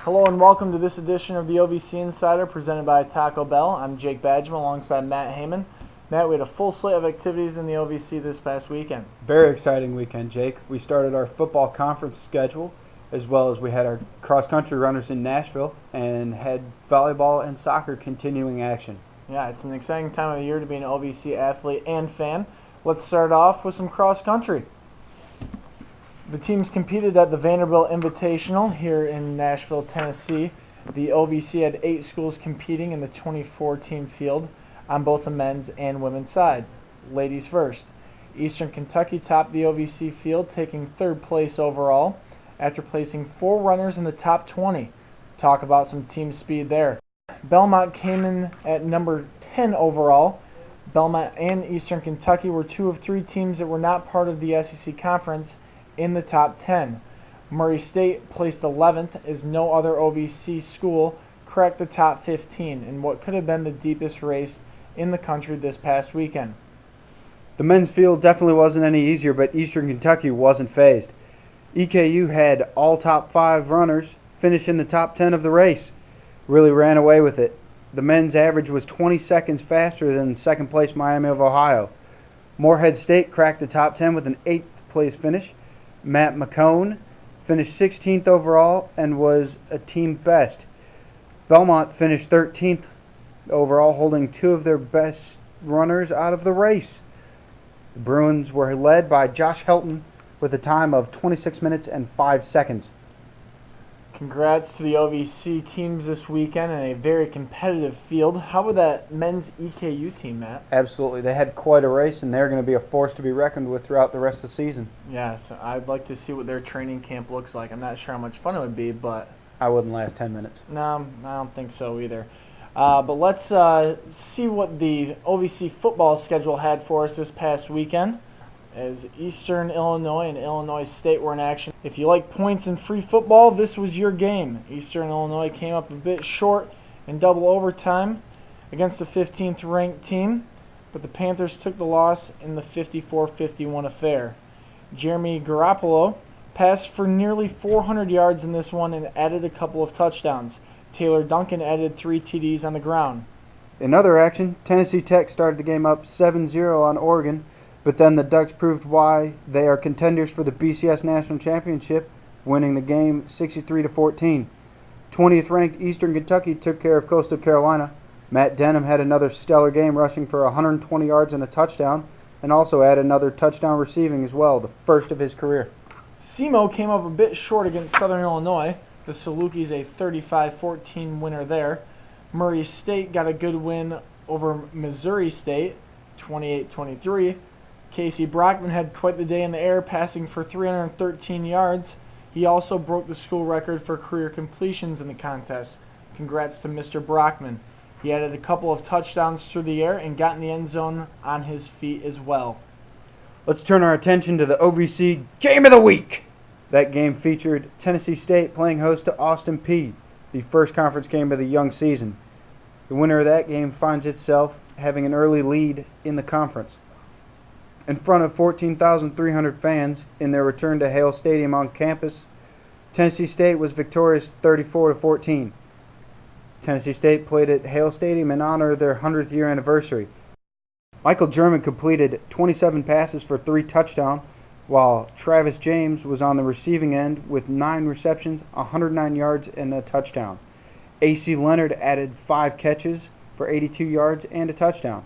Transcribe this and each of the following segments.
Hello and welcome to this edition of the OVC Insider presented by Taco Bell. I'm Jake Bajema alongside Matt Hamann. Matt, we had a full slate of activities in the OVC this past weekend. Very exciting weekend, Jake. We started our football conference schedule as well as we had our cross-country runners in Nashville and had volleyball and soccer continuing action. Yeah, it's an exciting time of the year to be an OVC athlete and fan. Let's start off with some cross-country. The teams competed at the Vanderbilt Invitational here in Nashville, Tennessee. The OVC had 8 schools competing in the 24-team field on both the men's and women's side. Ladies first. Eastern Kentucky topped the OVC field, taking 3rd place overall after placing 4 runners in the top 20. Talk about some team speed there. Belmont came in at number 10 overall. Belmont and Eastern Kentucky were 2 of 3 teams that were not part of the SEC Conference in the top 10. Murray State placed 11th as no other OVC school cracked the top 15 in what could have been the deepest race in the country this past weekend. The men's field definitely wasn't any easier, but Eastern Kentucky wasn't fazed. EKU had all top 5 runners finish in the top 10 of the race. Really ran away with it. The men's average was 20 seconds faster than second place Miami of Ohio. Morehead State cracked the top 10 with an 8th place finish. Matt McCone finished 16th overall and was a team best. Belmont finished 13th overall, holding 2 of their best runners out of the race. The Bruins were led by Josh Helton with a time of 26 minutes and 5 seconds. Congrats to the OVC teams this weekend in a very competitive field. How about that men's EKU team, Matt? Absolutely. They had quite a race, and they're going to be a force to be reckoned with throughout the rest of the season. Yes, I'd like to see what their training camp looks like. I'm not sure how much fun it would be, but I wouldn't last 10 minutes. no, I don't think so either. But let's see what the OVC football schedule had for us this past weekend, as Eastern Illinois and Illinois State were in action. If you like points in free football, this was your game. Eastern Illinois came up a bit short in double overtime against the 15th ranked team, but the Panthers took the loss in the 54-51 affair. Jeremy Garoppolo passed for nearly 400 yards in this one and added a couple of touchdowns. Taylor Duncan added 3 TDs on the ground. In other action, Tennessee Tech started the game up 7-0 on Oregon, but then the Ducks proved why they are contenders for the BCS National Championship, winning the game 63-14. 20th ranked Eastern Kentucky took care of Coastal Carolina. Matt Denham had another stellar game, rushing for 120 yards and a touchdown, and also had another touchdown receiving as well, the first of his career. SEMO came up a bit short against Southern Illinois. The Salukis a 35-14 winner there. Murray State got a good win over Missouri State, 28-23. Casey Brockman had quite the day in the air, passing for 313 yards. He also broke the school record for career completions in the contest. Congrats to Mr. Brockman. He added a couple of touchdowns through the air and got in the end zone on his feet as well. Let's turn our attention to the OVC Game of the Week. That game featured Tennessee State playing host to Austin Peay, the first conference game of the young season. The winner of that game finds itself having an early lead in the conference. In front of 14,300 fans in their return to Hale Stadium on campus, Tennessee State was victorious 34-14. Tennessee State played at Hale Stadium in honor of their 100th year anniversary. Michael German completed 27 passes for 3 touchdowns, while Travis James was on the receiving end with 9 receptions, 109 yards, and a touchdown. A.C. Leonard added 5 catches for 82 yards and a touchdown.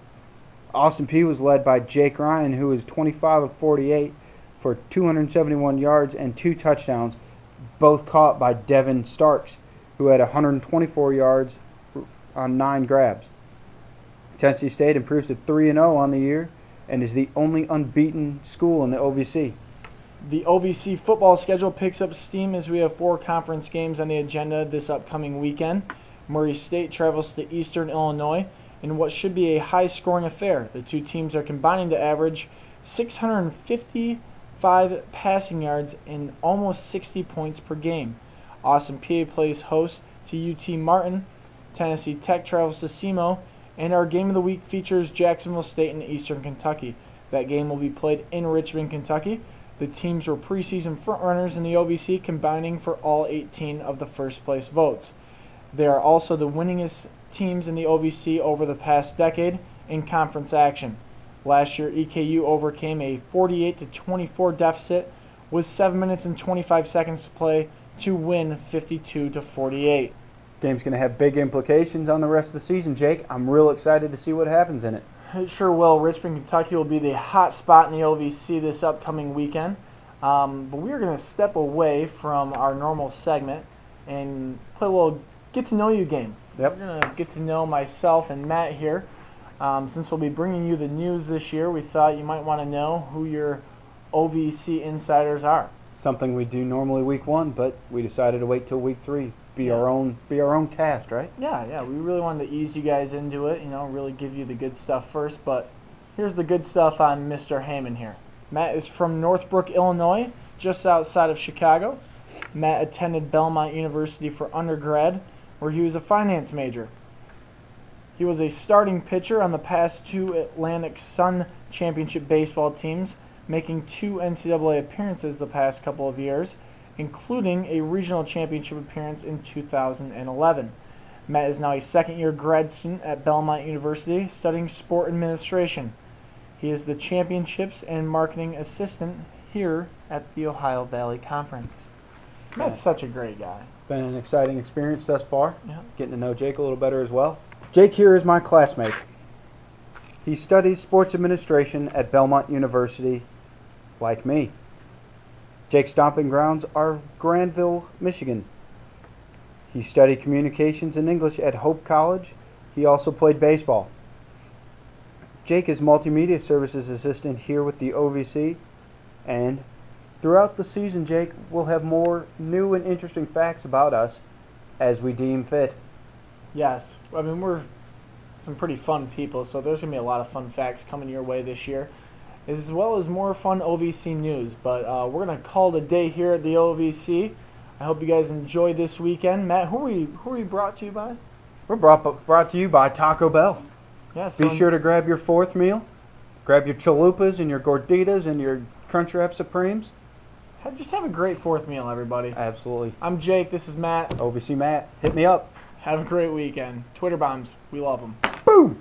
Austin Peay was led by Jake Ryan, who was 25 of 48 for 271 yards and 2 touchdowns, both caught by Devin Starks, who had 124 yards on 9 grabs. Tennessee State improves to 3-0 on the year and is the only unbeaten school in the OVC. The OVC football schedule picks up steam as we have 4 conference games on the agenda this upcoming weekend. Murray State travels to Eastern Illinois in what should be a high-scoring affair. The 2 teams are combining to average 655 passing yards and almost 60 points per game. Austin Peay plays host to UT Martin. Tennessee Tech travels to SEMO, and our game of the week features Jacksonville State and Eastern Kentucky. That game will be played in Richmond, Kentucky. The teams were preseason frontrunners in the OVC, combining for all 18 of the first place votes. They are also the winningest teams in the OVC over the past decade in conference action. Last year, EKU overcame a 48-24 deficit with 7 minutes and 25 seconds to play to win 52-48. Game's going to have big implications on the rest of the season, Jake. I'm real excited to see what happens in it. It sure will. Richmond, Kentucky will be the hot spot in the OVC this upcoming weekend. But we're going to step away from our normal segment and play a little get-to-know-you game. Yep. We're going to get to know myself and Matt here. Since we'll be bringing you the news this year, we thought you might want to know who your OVC insiders are. Something we do normally week 1, but we decided to wait till week 3. Be our own cast, right? Yeah. We really wanted to ease you guys into it, really give you the good stuff first. But here's the good stuff on Mr. Hamann here. Matt is from Northbrook, Illinois, just outside of Chicago. Matt attended Belmont University for undergrad, where he was a finance major. He was a starting pitcher on the past 2 Atlantic Sun Championship baseball teams, making 2 NCAA appearances the past couple of years, including a regional championship appearance in 2011. Matt is now a second-year grad student at Belmont University studying sport administration. He is the championships and marketing assistant here at the Ohio Valley Conference. Matt's such a great guy. Been an exciting experience thus far. Yeah. Getting to know Jake a little better as well. Jake here is my classmate. He studies sports administration at Belmont University, like me. Jake's stomping grounds are Granville, Michigan. He studied communications and English at Hope College. He also played baseball. Jake is multimedia services assistant here with the OVC, and throughout the season, Jake, we'll have more new and interesting facts about us as we deem fit. Yes. I mean, we're some pretty fun people, so there's going to be a lot of fun facts coming your way this year, as well as more fun OVC news. But we're going to call it a day here at the OVC. I hope you guys enjoy this weekend. Matt, who are we brought to you by? We're brought to you by Taco Bell. Yeah, so Be sure to grab your 4th meal. Grab your chalupas and your gorditas and your Crunchwrap Supremes. Just have a great 4th meal, everybody. Absolutely. I'm Jake. This is Matt. OVC Matt, hit me up. Have a great weekend. Twitter bombs. We love them. Boom!